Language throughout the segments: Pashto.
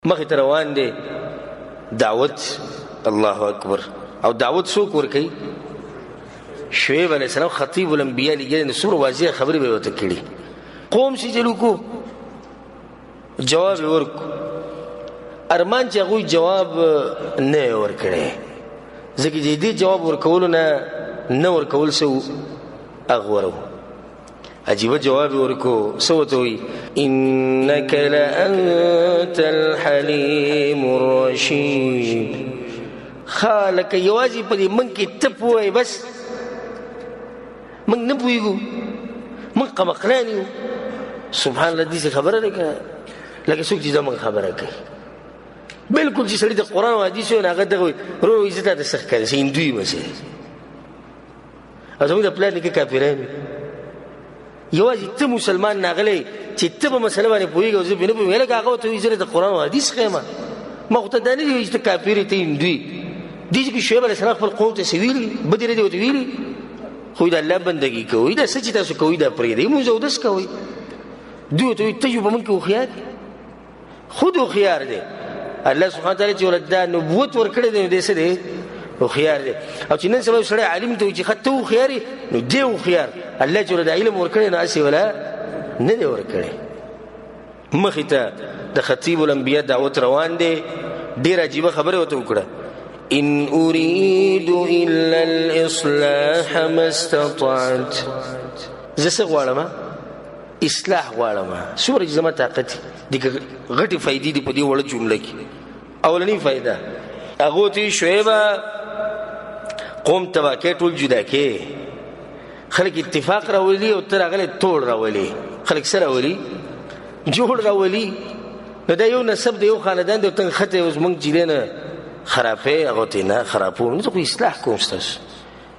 مخې ته روان دی دعوت. الله اکبر. او دعوت څوک ورکوي؟ شعیب علیہ السلام خطیب الانبیاء لګي. نو څومره واضح خبرې به ورته کړي. قوم چې چلو کو جواب ورکو، ارمان چې هغوی جواب نه ورکړي، ځکه چې دې جواب ورکولو نه ورکول څه اغوره. عجیبه جواب ورکو. څه ورته وایي؟ انک لانت الحلیم الرشید. لکه یوازې په دې موږ کې ته پوهی، بس موږ نه پوهېږو، موږ قمقلان یو. سبحان الله. دې خبره ده که لکه څوک چې زموږ خبره کوي بلکل چې سړي د قرآن او حدیث وي، هغه دغه وایي ورو زه تا ته څه ښکاري څه هندو یم څه. او زموږ د پلار نیکه کافران وي. یوازې ته مسلمان ناغلی چې ته په مسله باندې پوهېږې او زه پرې نه پوهېږم، لکه هغه ورته وایي زه د قرآن او حدیث ښیم. ما خو ته دا نه دي وایي چې ته کافر یې، ته هندو یې. دې چې شعیب علیه السلام خپل قوم ته څه ویلي؟ بدې نه دي ورته ویلي. خو د الله بندګي کوئ، دا څه چې تاسو کوئ دا پرېږدئ، لمونځ اودس کوئ. دوی ورته وایي ته جو په موږ کې هوښیار خود هوښیار دی. الله سبحانه تعالی چې ورته دا نبوت ورکړی دی نو دی څه دی؟ هوښیار دی. او چې نن سبا سړی عالم ته وایي چې ښه ته هوښیار یې نو دی هوښیار. الله چې ورته علم ورکړی نو هسې ولا نه دی ورکړی. مخې ته د خطیب الانبیاء دعوت روان دی. ډېر عجیبه خبره ورته وکړه. ان اريد الا الاصلاح ما استطعت. زه څه غواړم؟ اصلاح غواړم. څومره چې زما طاقت دي. غټې فایدې دي په دې وړه جمله کې. اولنۍ فایده هغو ته شعیبه قوم تباه کې ټول جدا کې. خلک اتفاق راولي او ته راغلی توړ راولي. خلک څه راولي؟ جوړ راولي. نو دا یو نسب دی، یو خاندان دی، ته نښتې اوس موږ جیلې نه خرابې هغو ته نه خرابوم. زه خو اصلاح کوم ستاسو.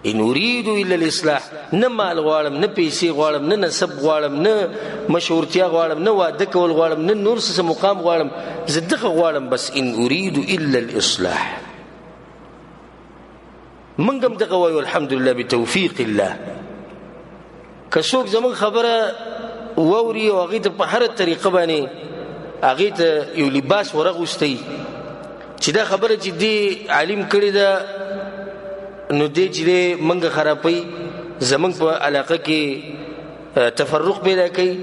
ان اريد الا الاصلاح. نه مال غواړم، نه پیسې غواړم، نه نسب غواړم، نه مشهورتیا غواړم، نه واده کول غواړم، نه نور څه مقام غواړم. زه دغه غواړم بس. ان اريد الا الاصلاح. موږ هم دغه وایو الحمدلله بتوفیق الله. که څوک زموږ خبره واوري او هغې ته په هره طریقه باندې هغې ته یو لباس ورغوستی چې دا خبره چې دې عالم کړې ده نو دې چې دې موږ خرابوي، زموږ په علاقه کې تفرق پیدا کوي،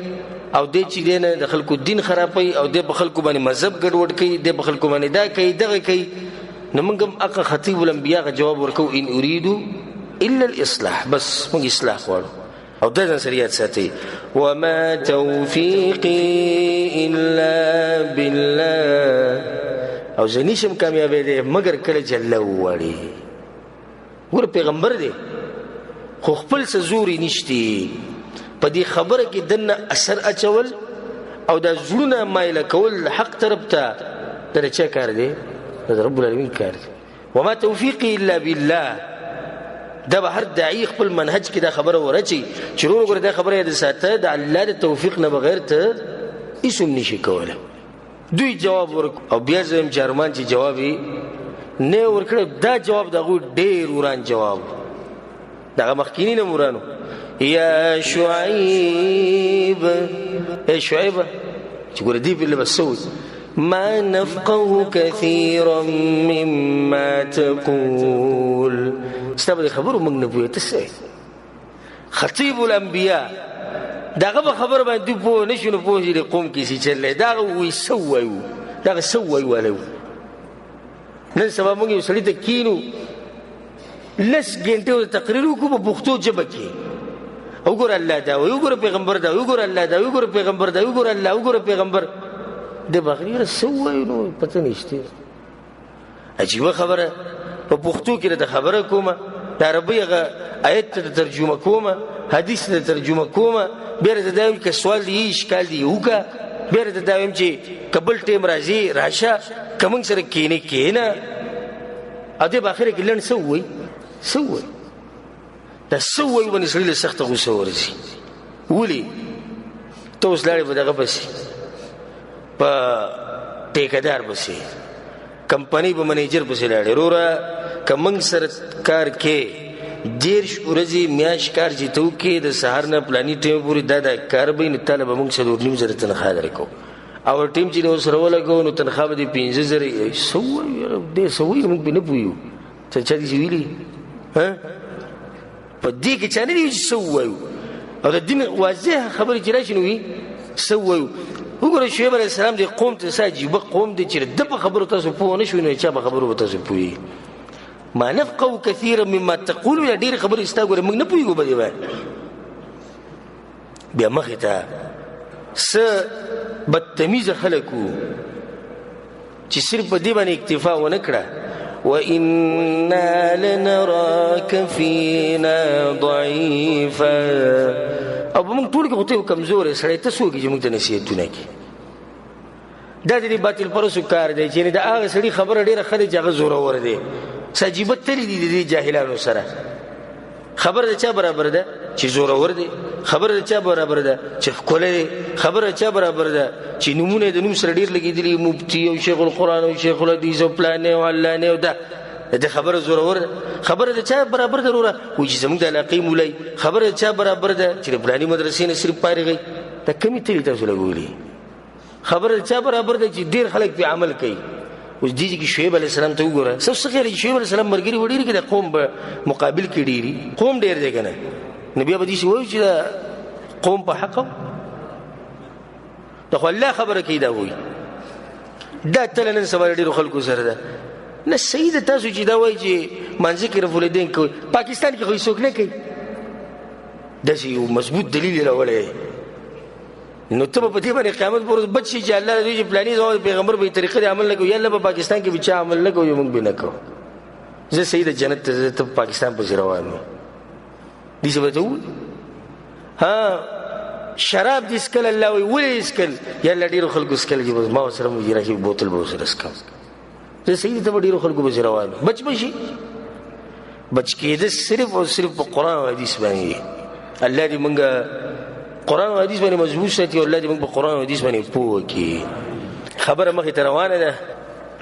او دې چې دې نه د خلکو دین خرابوي، او دې په خلکو باندې مذهب ګډوډ کوي، دې په خلکو باندې دا کوي دغه کوي. نو موږ هم هغه خطیب الانبیاء جواب ورکو ان اريد الا الاصلاح. بس موږ اصلاح غواړو. او دا نظریات ساتي. وما توفیقی الا بالله. او زه نشم کامیابېدی مګر کله چې الله وغواړي. ګوره پیغمبر دی خو خپل څه زور یې نشتی. په دې خبره کې دننه اثر اچول او دا زړونه مایله کول حق طرف ته دا د چا کار دی؟ دا د رب العالمین کار دی. وما توفیقی الا بالله. دا به هر داعی خپل منهج کې دا خبره ورچي چې ورو ګوره دا خبره یې د ساته د الله د توفیق نه بغیر ته هېڅ هم نشي کولی. دوی جواب ورکو او بیا زه یم چې ارمان چې جواب یې نه ورکړی. دا جواب د هغوی ډېر وران جواب دغه مخکیني نه ورانو. یا شعیب، ای شعیبه چې ګوره دې پرې بس څه وایي؟ ما نفقه كثيرا مما تقول. ستا به د خبرو موږ نه پوهېږو. ته څه خطیب الانبیاء دغه به خبره باندې دوی پوه نه شو نو پوه شي د قوم کې څه چل دی. دغه وایي څه ووایو، دغه څه ووایو والی. نن سبا موږ یو سړي ته کینو 10 ګنټې تقریر وکړو په پښتو ژبه کې. وګوره الله دا وایي، وګوره پیغمبر دا وایي، وګوره الله دا وایي، وګوره پیغمبر دا وایي، وګوره الله، وګوره پیغمبر. د بغیر څه ووایو نو پته نشته. عجیبه خبره. په پښتو کې د خبره کومه، د عربي هغه آیت ته ترجمه کومه، حدیث ته ترجمه کومه، بیا راته دا وایم که سوال دی اشکال دی وکړه، بیا راته دا وایم چې که بل ټیم راځي راشه، که موږ سره کښېنې کښېنه. او دې په اخره کې لنډ څه ووایي؟ څه ووایي؟ دا څه ووایي باندې سړي له سخته غوسه ورځي. ولې؟ ته اوس لاړې په دغه پسې، په ټیکهدار پسې، کمپنۍ په منیجر پسې لاړې. وروره که موږ سره کار کې 10 ورځې میاشت کار چې ته وکړې د سهار نه پلاني ټیم پورې دا کار به وي نو تاله به موږ 4.5 زره تنخوا درکوو. او ټیم چې اوس ولګو نو تنخواه به دې 15,000 دې سوي موږ به نه پوهیو چې چا دې ویلي په دې کې چا نه دي څه ووایو او د دین واضح خبرې چې راشي نو وي څه ووایو. وګوره شعیب علیه السلام دې قوم ته څه عجیبه قوم دی چې د په خبرو تاسو پوه نه شوئ نو چا په خبرو به تاسو پوهېږي. ما نفقه کثیرا مما تقولون یا ډېرې خبرې ستا ګوره موږ نه پوهېږو په دې باندې. بیا مخې ته څه بدتمیزه خلک وو چې صرف په دې باندې اکتفا ونه کړه وَإِنَّا لَنَرَاكَ فِينَا ضَعِيفًا او په موږ ټول کې خو ته یو کمزوری سړی ته څوک چې موږ ته نصیحتونه کړي. دا د دې باطل پرستو کار دی چې د هغه سړي خبره ډېره ښه دی چې هغه زورور دی. څه عجیبه تلي دي د دې جاهلانو سره. خبره د چا برابر ده چې زورور دی، خبره د چا برابر ده چې ښکلی دی، خبره د چا برابر ده چې نومونه د نوم سره ډېر لګېدلي مفتي او شیخ القرآن او شیخ الحدیث او پلانې او علانې او د خبره زورور ده. خبره د چا برابر ده وروره وایي چې زموږ د علاقې مولای. خبره د چا برابر ده چې د فلاني مدرسې نه صرف فارغ دا کمې تلي تاسو لګولي. خبره د چا برابر ده چې ډېر خلک پې عمل کوي. اوس دې کې شعیب علیه السلام ته وګوره څه خیال چې شعیب علیه السلام ملګري و ډېرې کې د قوم په مقابل کې ډېري قوم ډېر دی که نه نو بیا به داسې وایو چې دا قوم په حق د خو الله خبره کوي دا وایي. دا تله نن سبا ډېرو خلکو سره ده. نه صحیح ده تاسو چې دا وایي چې مانځه کې رفع الیدین کوي پاکستان کې خو څوک نه کوي. داسې یو مضبوط دلیل یې راوړی نو ته به په دې باندې قیامت پر ورځ بچ شي چې الله دوی چې فلاني زما پیغمبر به طریقه د عمل نه کوي یا الله په پاکستان کې به چا عمل نه کوي موږ به نه کوو. زه صحیح د جنت ته پاکستان پسې روان یم. دې څه به ته ووایي شراب دې څکل الله وایي ولې یې څکل یا الله ډېرو خلکو څکل چې بس ما ورسره مې راکړي بوتل به ورسره څکم. زه صحیح ته به ډېرو خلکو پسې روان یم. بچ به شي بچ کېده صرف او صرف په قرآن او حدیث باندې. الله دې موږ قرآن او حدیث باندې مضبوط ساتي او الله دې موږ په قرآن او حدیث باندې پوه کړي. خبره مخې ته روانه ده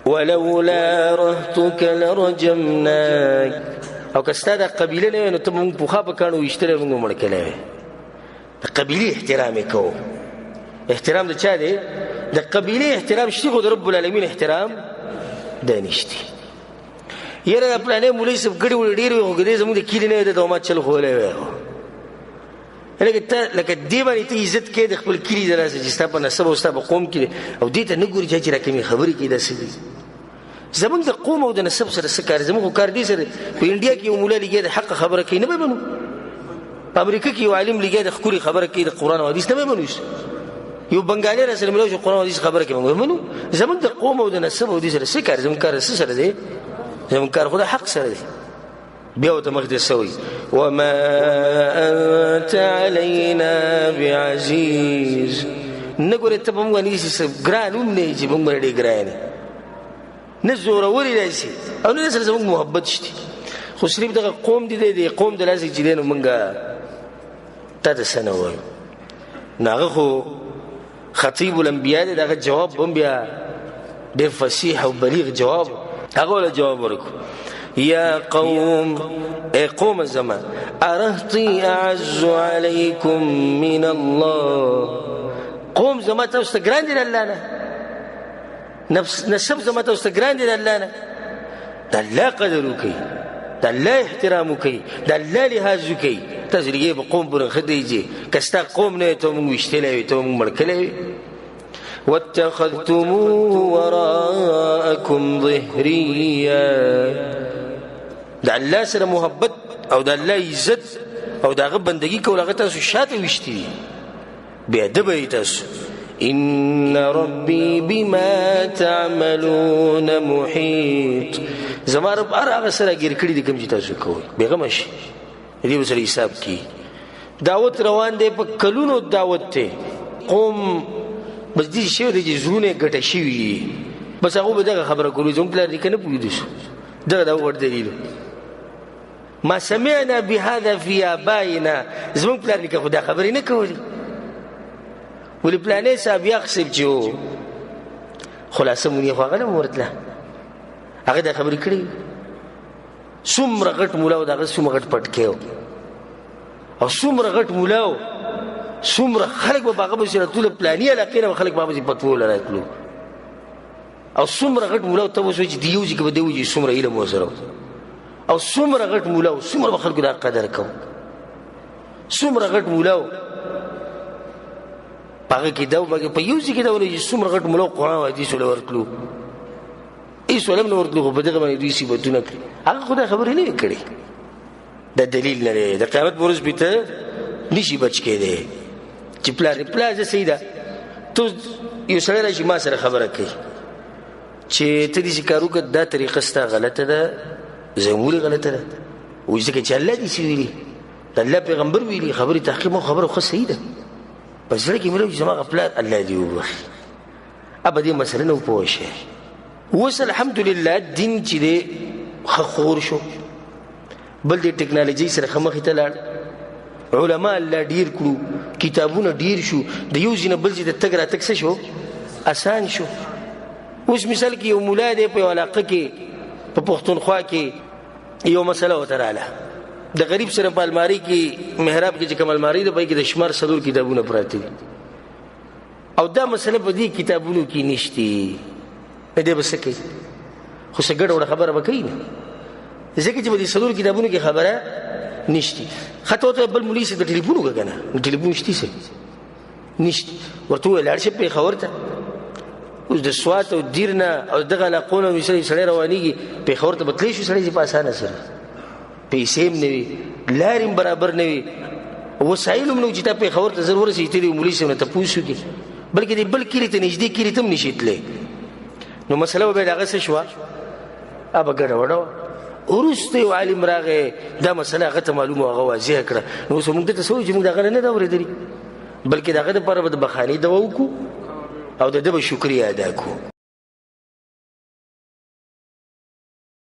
ولولا رهطك لرجمناك او که ستا دا قبیله نه وی نو ته موږ پوخا په کاڼو ویشتلی موږ مړه کلی وی. د قبیلې احترام یې کوو. احترام د چا دی؟ د قبیلې احترام شته خو د رب العالمین احترام دا نشته. یاره د پلانې مولوي صاحب ګډې وړې ډېرې وي خو که دی زموږ د کلي نه وی د دومات چل خولی وی لکه دې باندې ته عزت کوې د خپل کلي د لاسه چې ستا په نسب او ستا په قوم کې او دې ته نه ګوري چې را کومې خبرې کوي داسې دي. زموږ د قوم او د نسب سره څه کار زموږ خو کار دې سره په انډیا کې یو مولا لګیا د حق خبره کوي نه به منو. په امریکا کې یو عالم لګیا د ښکلې خبره کوي د قرآن او حدیث نه به منو. یو بنګالي را سره ملاو چې قرآن او حدیث خبره کوي موږ منو. زموږ د قوم او د نسب او دې سره څه کار زموږ کار څه سره دی؟ زموږ کار خو د حق سره دی. بیا ورته مخ دې سوی وما انت علینا بعزیز. نه ګورې ته په موږ باندې داسې ګران هم نه یې چې موږ باندې ډېر ګران یې نه زورور یې داسې او نه سره زموږ محبت شته خو صرف دغه قوم دی دی قوم د لاسې چې دی نو موږ تا ته څه نه وایو. نو هغه خو خطیب الانبیا دی دغه جواب هم بیا ډېر فصیح او بلیغ جواب هغه وله جواب ورکړو یا قوم اے قوم الزمان ارهطی اعز علیکم من الله. قوم زما تاسو ته ګران دي د الله نه نسب زما تاسو ته ګران دي د الله نه. د الله قدر وکړئ د الله احترام وکړئ د الله لحاظ وکړئ. تاسو لګې په قوم پورې ښه دی چې که ستا قوم نه وي ته موږ ویشتلی وي ته موږ مړ کلی وي. واتخذتموه وراءکم ظهریا. د الله سره محبت او د الله عزت او د هغه بندګي کول هغه تاسو شاته ویشتي دي بې ادبه یې تاسو. ان ربي بما تعملون محيط. زما رب هر هغه سره ګیر کړي دي کوم چې تاسو کوئ بېغمه شي دې به سره حساب کړي. دعوت روان دی په کلونو دعوت دی قوم بس دې شی دی چې زړونه ګټه شوي دي بس هغه به دغه خبره کوي زموږ پلار دې که نه پوهېدو شو دغه دا وړ دلیل ما سمعنا بهذا في آبائنا. زموږ پلار نیکه خو دا خبرې نه کولې ولې پلانې صاحب یاغ صاحب چې و خلاصه مونې خو هغه نه ورتله هغه دا خبرې کړې څومره غټ مولا و د هغه څومره غټ پټکی و او څومره غټ مولا و څومره خلک به هغه پسې راتلو پلاني علاقې نه به خلک به پسې فتوو له راتلو او څومره غټ مولا ته اوس وایي چې د یو ځای کې به دی وایي څومره علم ورسره او څومره غټ مولا و څومره به خلکو دا قدر کوو څومره غټ مولا و په هغه کې دا په یو ځای کې دا وایي چې څومره غټ مولا و قرآن او حدیث له ورتلو هېڅ ولم نه ورتلو خو په دغه باندې دوی صفتونه کړي هغه خو دا خبرې نه وي کړې دا دلیل نه دی د قیامت په ورځ به ته نشي بچ کېدی چې پلار زه صحیح ده ته یو سړی راشي ما سره خبره کوي چې ته داسې کار وکړه دا طریقه ستا غلطه ده زموږ ولې غلطه ده وایي ځکه چې الله داسې ویلي د الله پیغمبر ویلي خبرې تحقیق او خبره خو صحیح ده په زړه کې مې وایي چې زما هغه پلار الله دې وبخي ابه دې مسله نه وپوه شي اوس الحمدلله دین چې دی ښه خور شو بل دې ټکنالوژۍ سره ښه مخې ته لاړ علما الله ډېر کړو کتابونه ډېر شو د یو ځای نه بل ځای ته تګ راتګ څه شو اسان شو اوس مثال کې یو ملا دی په یو علاقه کې په پښتونخوا کې یو مسله ورته راغله د غریب سره په المارۍ کې محراب کې چې کوم المارۍ ده په کې د شمار څلور کتابونه پراته دي او دا مسله په دې کتابونو کې نشته دې به څه کوي خو څه ګډوډه خبره به کوي نه ځکه چې په دې څلور کتابونو کې خبره نشته خطو ته بل مولوي سره ټلیفون وکړه کنه ټلیفون شته څه نشته ورته ولاړ شي په خبر ته اوس د سوات او دیرنه او دغه علاقونه مثلا سړی روانيږي په خبر ته بتلی شو سړی په اسانه سره پیسې هم نه وي لارې برابر نه وي وسایل هم نه چې ته په خبر ته ضرور شي ته مولوي سره ته پوښتنه کوي بلکې د بل کلی ته نږدې کلی ته هم نشي تللی نو مسله به دغه څه شو ابا ګډه وډه ورسته عالم راغی دا مسله هغه ته معلومه هغه واضح کړه نو څه موږ ته سوچ موږ دغه نه دا ورېدلی بلکې دغه لپاره به د بخاني دوا وکړو او د دې به شکریا ادا کوو